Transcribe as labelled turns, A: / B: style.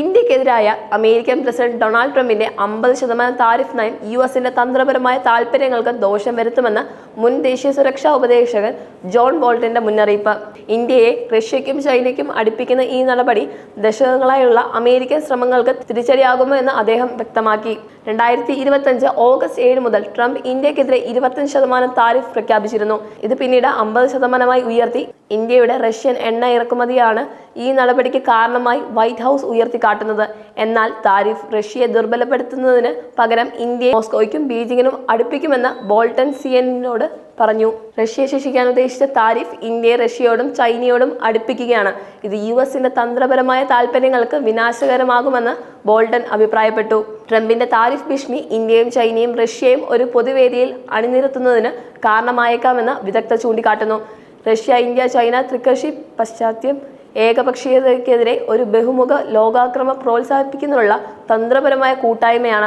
A: ഇന്ത്യക്കെതിരായ American president Donald ട്രംപിന്റെ 50% tariff നയം യുഎസിന്റെ തന്ത്രപരമായ താൽപര്യങ്ങൾക്ക് ദോഷം വരുത്തുമെന്ന് മുൻ ദേശീയ സുരക്ഷാ ഉപദേശകൻ ജോൺ ബോൾട്ടന്റെ മുന്നറിയിപ്പ്. ഇന്ത്യയെ റഷ്യയ്ക്കും ചൈനയ്ക്കും അടുപ്പിക്കുന്ന ഈ നടപടി ദശകങ്ങളായുള്ള അമേരിക്കൻ ശ്രമങ്ങൾക്ക് തിരിച്ചടിയാകുമോ എന്ന് അദ്ദേഹം വ്യക്തമാക്കി. 2025 ഓഗസ്റ്റ് 7 മുതൽ ട്രംപ് ഇന്ത്യക്കെതിരെ 25% താരിഫ് പ്രഖ്യാപിച്ചിരുന്നു. ഇത് പിന്നീട് 50% ഉയർത്തി. ഇന്ത്യയുടെ റഷ്യൻ എണ്ണ ഇറക്കുമതിയാണ് ഈ നടപടിക്ക് കാരണമായി വൈറ്റ് ഹൗസ് ഉയർത്തിക്കാട്ടുന്നത്. എന്നാൽ താരിഫ് റഷ്യയെ ദുർബലപ്പെടുത്തുന്നതിന് പകരം ഇന്ത്യയെ മോസ്കോയ്ക്കും ബീജിംഗിനും അടുപ്പിക്കുമെന്ന് ബോൾട്ടൺ CNN-നോട് പറഞ്ഞു. റഷ്യയെ ശിക്ഷിക്കാൻ ഉദ്ദേശിച്ച താരിഫ് ഇന്ത്യയെ റഷ്യയോടും ചൈനയോടും അടുപ്പിക്കുകയാണ്. ഇത് യുഎസിന്റെ തന്ത്രപരമായ താൽപര്യങ്ങൾക്ക് വിനാശകരമാകുമെന്ന് ബോൾട്ടൺ അഭിപ്രായപ്പെട്ടു. ട്രംപിന്റെ താരിഫ് ഭീഷണി ഇന്ത്യയും ചൈനയും റഷ്യയും ഒരു പൊതുവേദിയിൽ അണിനിരത്തുന്നതിന് കാരണമായേക്കാമെന്ന് വിദഗ്ധർ ചൂണ്ടിക്കാട്ടുന്നു. റഷ്യ, ഇന്ത്യ, ചൈന ത്രികക്ഷി പശ്ചാത്തലം ഏകപക്ഷീയതയ്ക്കെതിരെ ഒരു ബഹുമുഖ ലോകാക്രമണം പ്രോത്സാഹിപ്പിക്കുന്നതിനുള്ള തന്ത്രപരമായ കൂട്ടായ്മയാണ്.